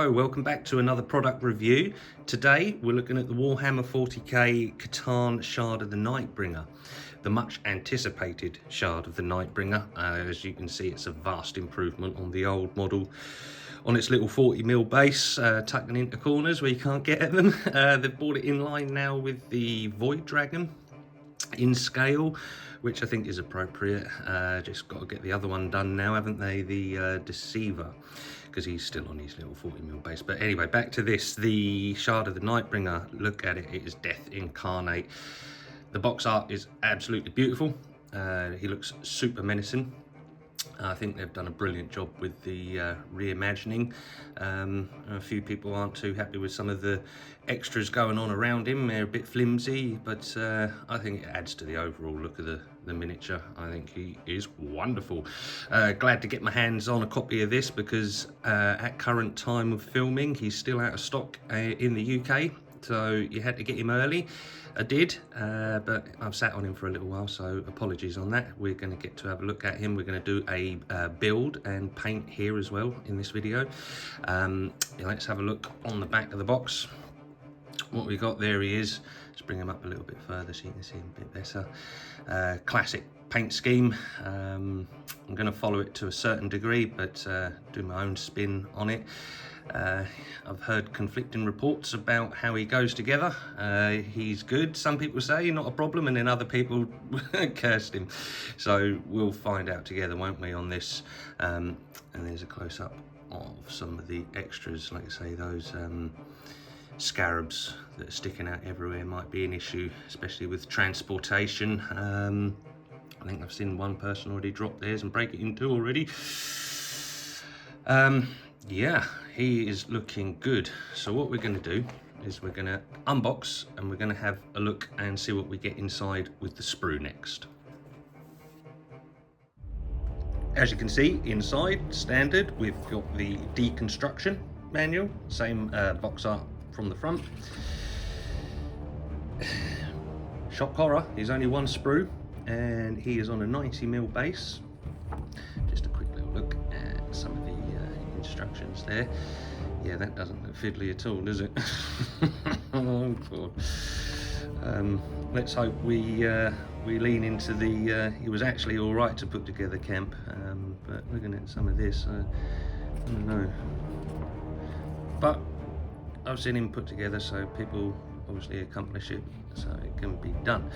So welcome back to another product review. Today we're looking at the Warhammer 40k Catan Shard of the Nightbringer, the much anticipated Shard of the Nightbringer. As you can see, it's a vast improvement on the old model. On its little 40mm base, tucking into corners where you can't get at them. They've brought it in line now with the Void Dragon in scale, which I think is appropriate. Just got to get the other one done now, haven't they? The Deceiver, because he's still on his little 40mm base. But anyway, back to this, the Shard of the Nightbringer. Look at it, it is death incarnate. The box art is absolutely beautiful. He looks super menacing. I think they've done a brilliant job with the reimagining. A few people aren't too happy with some of the extras going on around him. They're a bit flimsy, but I think it adds to the overall look of the miniature. I think he is wonderful. Glad to get my hands on a copy of this because at current time of filming, he's still out of stock in the UK. So you had to get him early. I did, but I've sat on him for a little while, so apologies on that. We're going to get to have a look at him. We're going to do a build and paint here as well in this video. Let's have a look on the back of the box. What we got there, he is. Let's bring him up a little bit further so you can see him a bit better. Classic paint scheme. I'm going to follow it to a certain degree, but do my own spin on it. I've heard conflicting reports about how he goes together. He's good, some people say, not a problem, and then other people cursed him. So we'll find out together, won't we, on this. And there's a close-up of some of the extras. Like I say, those scarabs that are sticking out everywhere might be an issue, especially with transportation. I think I've seen one person already drop theirs and break it in two already. Yeah, he is looking good. So what we're going to do is we're going to unbox and we're going to have a look and see what we get inside with the sprue next. As you can see inside, standard, we've got the deconstruction manual, same box art from the front. Shock horror, he's only one sprue and he is on a 90mm base. Just a quick little look at some of the instructions there. Yeah, that doesn't look fiddly at all, does it? Oh God. Let's hope we lean into the he was actually all right to put together camp, but looking at some of this, I don't know, but I've seen him put together, so people obviously accomplish it, so it can be done.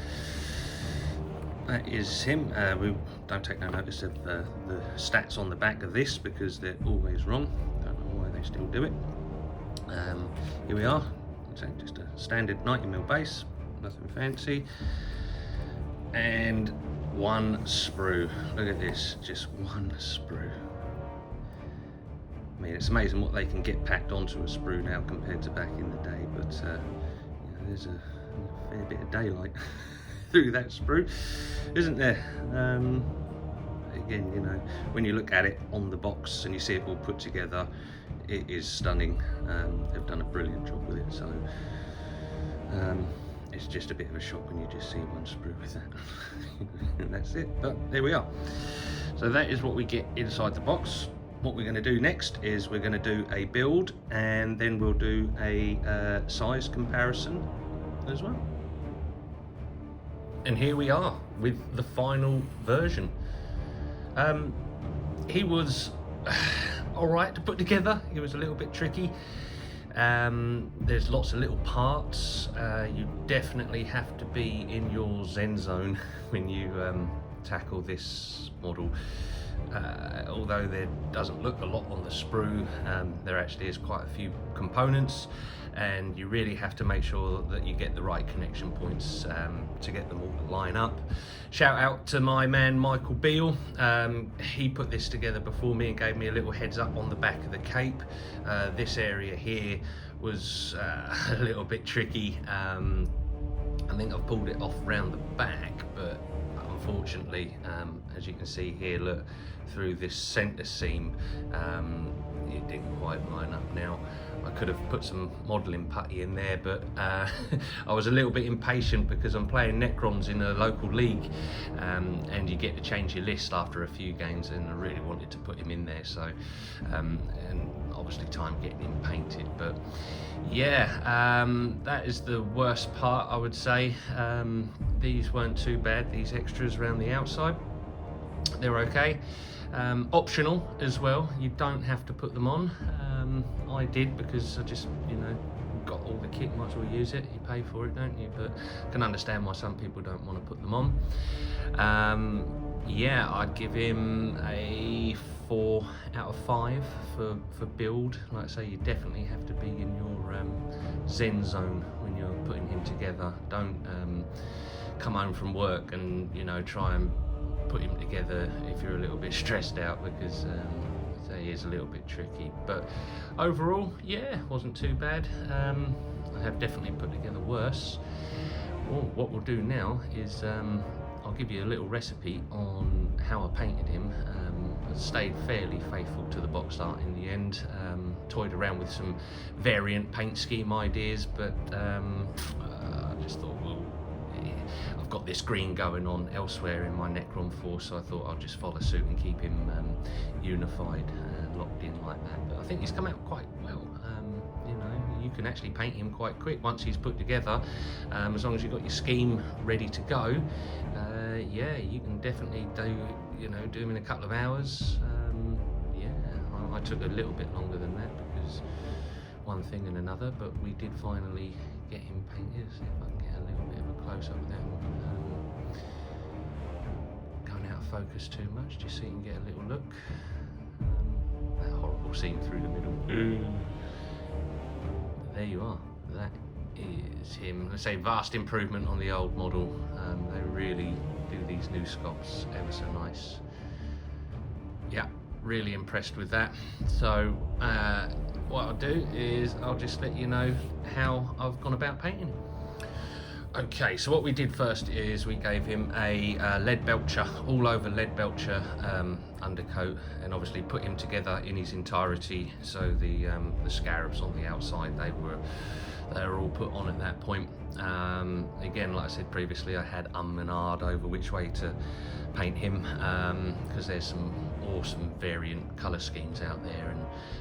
That is him. We don't take no notice of the stats on the back of this because they're always wrong. Don't know why they still do it. Here we are. So just a standard 90mm base, nothing fancy. And one sprue. Look at this, just one sprue. I mean, it's amazing what they can get packed onto a sprue now compared to back in the day, but you know, there's a fair bit of daylight through that sprue, isn't there? Again, you know, when you look at it on the box and you see it all put together, it is stunning. They've done a brilliant job with it, so it's just a bit of a shock when you just see one sprue with that. And that's it, but there we are. So that is what we get inside the box. What we're going to do next is we're going to do a build and then we'll do a size comparison as well. And here we are with the final version. He was all right to put together. He was a little bit tricky. There's lots of little parts. You definitely have to be in your zen zone when you tackle this model. Although there doesn't look a lot on the sprue, there actually is quite a few components, and you really have to make sure that you get the right connection points to get them all to line up. Shout out to my man Michael Beale. He put this together before me and gave me a little heads up on the back of the cape. This area here was a little bit tricky. I think I've pulled it off round the back, but unfortunately, as you can see here, look, through this center seam, it didn't quite line up. Now, I could have put some modelling putty in there, but I was a little bit impatient because I'm playing Necrons in a local league, and you get to change your list after a few games, and I really wanted to put him in there, so and obviously time getting him painted. But yeah, that is the worst part, I would say. These weren't too bad, these extras around the outside, they're okay. Optional as well, you don't have to put them on. I did because I just, you know, got all the kit, might as well use it. You pay for it, don't you? But I can understand why some people don't want to put them on. Yeah, I'd give him a 4 out of 5 for build. Like I say, you definitely have to be in your zen zone when you're putting him together. Don't come home from work and, you know, try and put him together if you're a little bit stressed out, because he is a little bit tricky. But overall, yeah, wasn't too bad. I have definitely put together worse. Well, what we'll do now is I'll give you a little recipe on how I painted him. I stayed fairly faithful to the box art in the end. Toyed around with some variant paint scheme ideas, but I just thought, well, I've got this green going on elsewhere in my Necron force, so I thought I'll just follow suit and keep him unified, locked in like that. But I think he's come out quite well. You know, you can actually paint him quite quick once he's put together, as long as you've got your scheme ready to go. Yeah, you can definitely do him in a couple of hours. Yeah, I took a little bit longer than that because one thing and another, but we did finally get him painted. See if I can get a little bit of a close-up without going out of focus too much, just so you can get a little look. That horrible scene through the middle. There you are. That is him. Let's say vast improvement on the old model. They really do these new sculpts ever so nice. Yeah, really impressed with that. So what I'll do is I'll just let you know how I've gone about painting him. Okay, so what we did first is we gave him a lead belcher, all over lead belcher undercoat, and obviously put him together in his entirety. So the scarabs on the outside, they were all put on at that point. Again, like I said previously, I had and ahhed over which way to paint him, because there's some awesome variant colour schemes out there,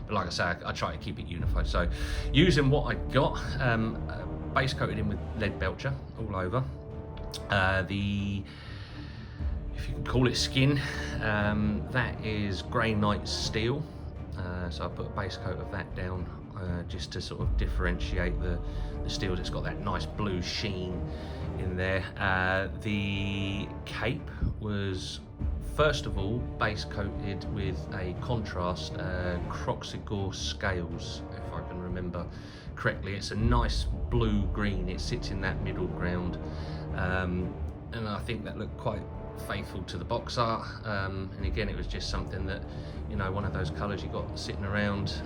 but like I say, I try to keep it unified. So using what I got, base coated him with lead belcher all over. If you can call it skin, that is grey knight steel. So I put a base coat of that down just to sort of differentiate the steels. It's got that nice blue sheen in there. The cape was first of all base coated with a contrast Croxigore scales, if I can remember correctly. It's a nice blue green, it sits in that middle ground, and I think that looked quite faithful to the box art. And again, it was just something that, you know, one of those colours you got sitting around.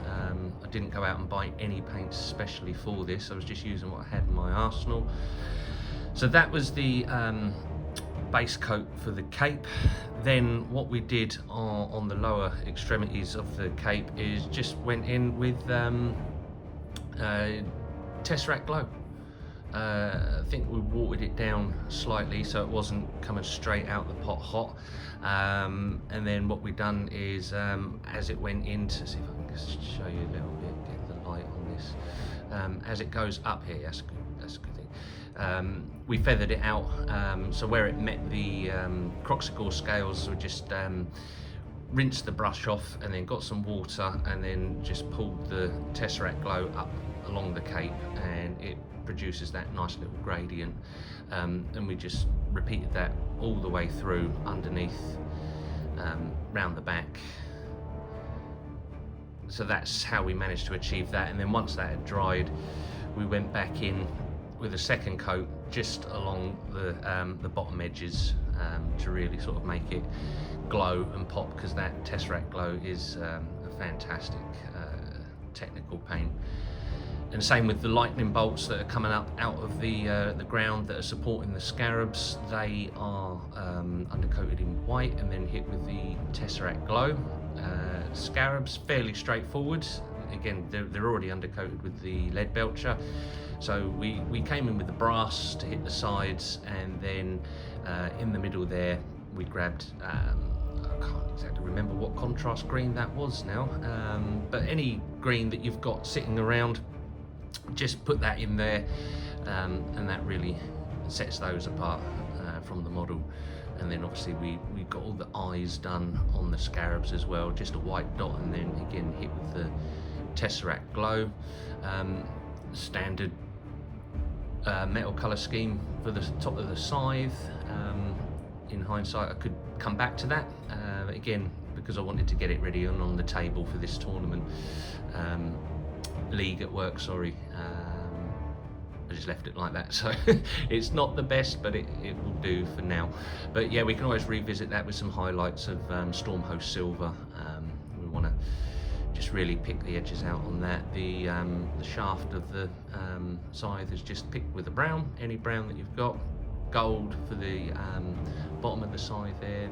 I didn't go out and buy any paints especially for this. I was just using what I had in my arsenal. So that was the base coat for the cape. Then what we did on the lower extremities of the cape is just went in with Tesseract Glow. I think we watered it down slightly so it wasn't coming straight out the pot hot, and then what we've done is as it went into, see if I can just show you a little bit, get the light on this, as it goes up here, that's a good thing. We feathered it out, so where it met the Croxigore scales, we just rinsed the brush off and then got some water and then just pulled the Tesseract Glow up along the cape, and it produces that nice little gradient, and we just repeated that all the way through underneath, round the back. So that's how we managed to achieve that. And then once that had dried, we went back in with a second coat just along the bottom edges, to really sort of make it glow and pop, because that Tesseract Glow is a fantastic technical paint. And same with the lightning bolts that are coming up out of the ground that are supporting the scarabs. They are undercoated in white and then hit with the Tesseract Glow. Scarabs, fairly straightforward. again, they're already undercoated with the lead belcher. So we came in with the brass to hit the sides, and then in the middle there we grabbed, I can't exactly remember what contrast green that was now, but any green that you've got sitting around, just put that in there, and that really sets those apart from the model. And then obviously we got all the eyes done on the scarabs as well, just a white dot, and then again hit with the Tesseract glow. Standard metal colour scheme for the top of the scythe. In hindsight I could come back to that, again because I wanted to get it ready and on the table for this tournament, league at work, sorry. I just left it like that, so it's not the best, but it will do for now. But yeah, we can always revisit that with some highlights of Stormhost Silver. We want to just really pick the edges out on that. The shaft of the scythe is just picked with a brown, any brown that you've got. Gold for the bottom of the scythe there,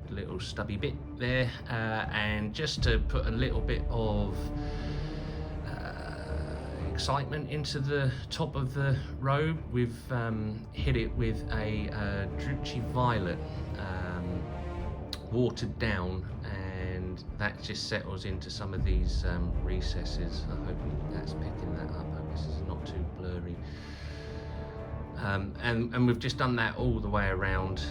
the little stubby bit there, and just to put a little bit of excitement into the top of the robe, we've hit it with a Druchii Violet, watered down, and that just settles into some of these recesses. I hope that's picking that up. I hope this is not too blurry. And we've just done that all the way around,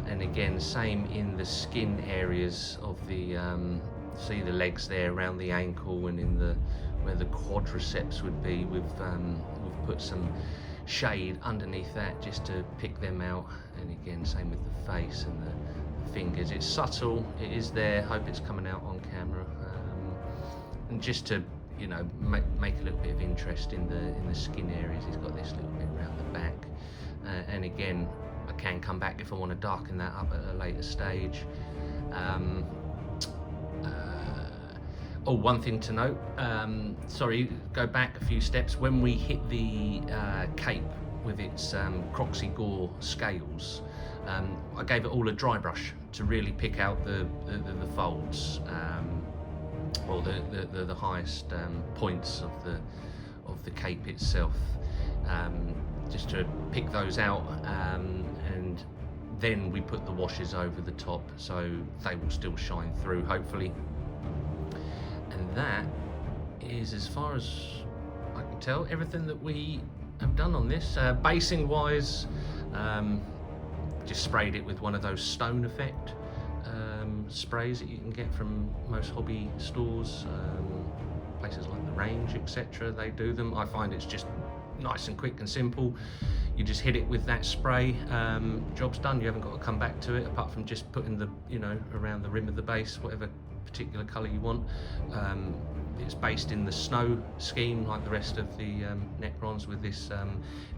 and again same in the skin areas of the see the legs there around the ankle, and in the where the quadriceps would be, we've put some shade underneath that just to pick them out. And again same with the face and the fingers. It's subtle, it is there, hope it's coming out on camera, and just to, you know, make a little bit of interest in the skin areas. He's got this little bit around the back, and again I can come back if I want to darken that up at a later stage. Oh, one thing to note, sorry, go back a few steps. When we hit the cape with its Croxy Gore scales, I gave it all a dry brush to really pick out the folds, or the highest points of the cape itself, just to pick those out, and then we put the washes over the top so they will still shine through, hopefully. And that is, as far as I can tell, everything that we have done on this. Basing wise, just sprayed it with one of those stone effect sprays that you can get from most hobby stores, places like the Range, etc. They do them. I find it's just nice and quick and simple. You just hit it with that spray, job's done. You haven't got to come back to it, apart from just putting the, you know, around the rim of the base, whatever particular colour you want. It's based in the snow scheme like the rest of the Necrons, with this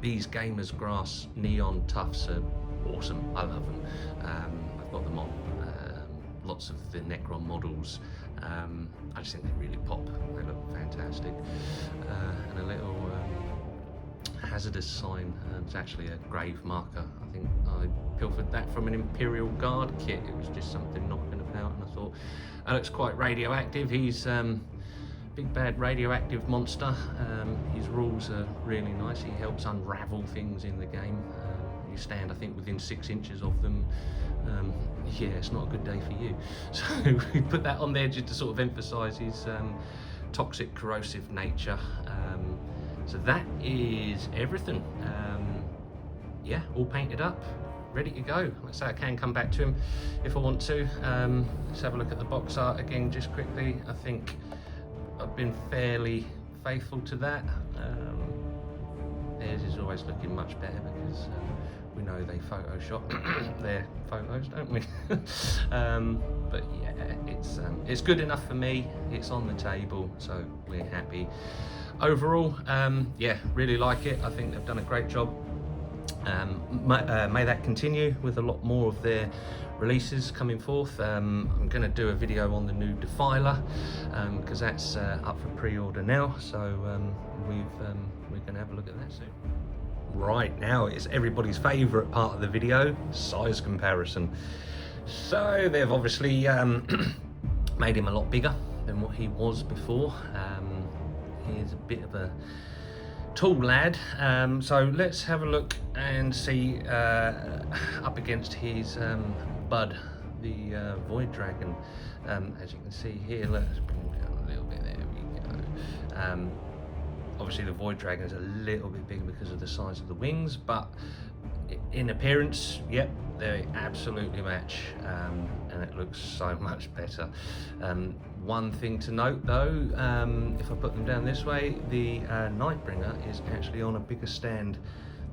these Gamers Grass neon tufts are awesome. I love them. I've got them on lots of the Necron models. I just think they really pop. They look fantastic. And a little hazardous sign. It's actually a grave marker. I think I pilfered that from an Imperial Guard kit. It was just something knocking about, and I thought, that looks quite radioactive. He's big bad radioactive monster. His rules are really nice. He helps unravel things in the game. You stand, I think, within 6 inches of them. Yeah, it's not a good day for you. So we put that on there just to sort of emphasise his toxic, corrosive nature. So that is everything. Yeah, all painted up, ready to go. Like I say, I can come back to him if I want to. Let's have a look at the box art again just quickly. I think I've been fairly faithful to that. Theirs is always looking much better because we know they Photoshop their photos, don't we? But yeah, it's good enough for me. It's on the table, so we're happy. Overall, yeah, really like it. I think they've done a great job. May that continue with a lot more of their releases coming forth. I'm going to do a video on the new Defiler because that's up for pre-order now, so we're going to have a look at that soon. Right, now it's everybody's favourite part of the video, size comparison. So they've obviously made him a lot bigger than what he was before. He's a bit of a tall lad, so let's have a look and see up against his bud, the Void Dragon. As you can see here, let's bring him down a little bit. There we go. Obviously the Void Dragon is a little bit bigger because of the size of the wings, but in appearance, yep, they absolutely match, and it looks so much better. One thing to note though, if I put them down this way, the Nightbringer is actually on a bigger stand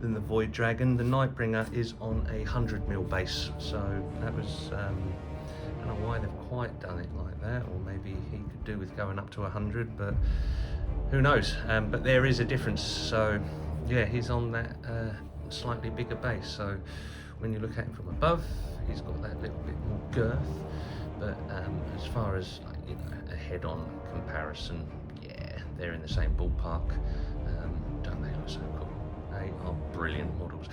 than the Void Dragon. The Nightbringer is on a 100mm base, so that was, I don't know why they've quite done it like that, or maybe he could do with going up to 100, but who knows. But there is a difference, so yeah, he's on that slightly bigger base, so when you look at him from above, he's got that little bit more girth, but as far as, like, you know, a head-on comparison, yeah, they're in the same ballpark. Don't they look so cool? They are brilliant models.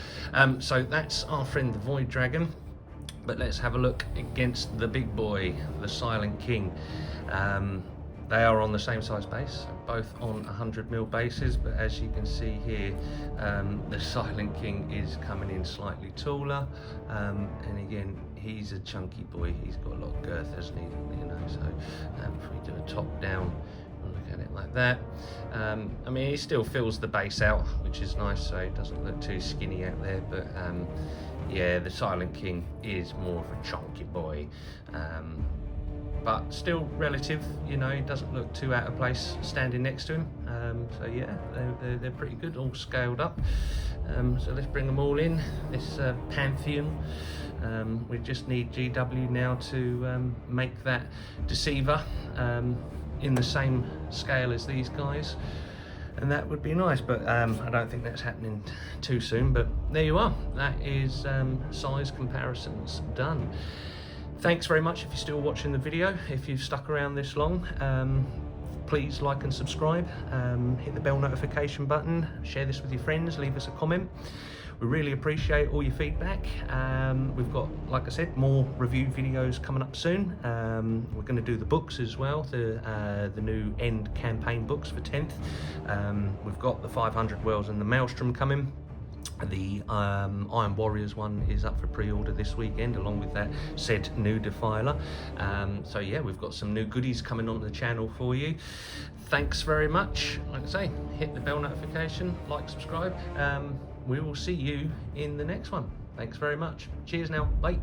So that's our friend the Void Dragon, but let's have a look against the big boy, the Silent King. They are on the same size base, both on 100mm bases, but as you can see here, the Silent King is coming in slightly taller, and again, he's a chunky boy. He's got a lot of girth, hasn't he? You know, so if we do a top down, we'll look at it like that. I mean, he still fills the base out, which is nice, so it doesn't look too skinny out there, but yeah, the Silent King is more of a chunky boy. But still relative, you know, he doesn't look too out of place standing next to him. So yeah, they're pretty good, all scaled up. So let's bring them all in, this pantheon. We just need GW now to make that Deceiver in the same scale as these guys, and that would be nice, but I don't think that's happening too soon. But there you are, that is size comparisons done. Thanks very much if you're still watching the video. If you've stuck around this long, please like and subscribe, hit the bell notification button, share this with your friends, leave us a comment. We really appreciate all your feedback. We've got, like I said, more review videos coming up soon. We're going to do the books as well, the new end campaign books for 10th. We've got the 500 Wells and the Maelstrom coming. The Iron Warriors one is up for pre-order this weekend, along with that said new Defiler. So yeah, we've got some new goodies coming on the channel for you. Thanks very much. Like I say, hit the bell notification, like, subscribe. We will see you in the next one. Thanks very much. Cheers now. Bye.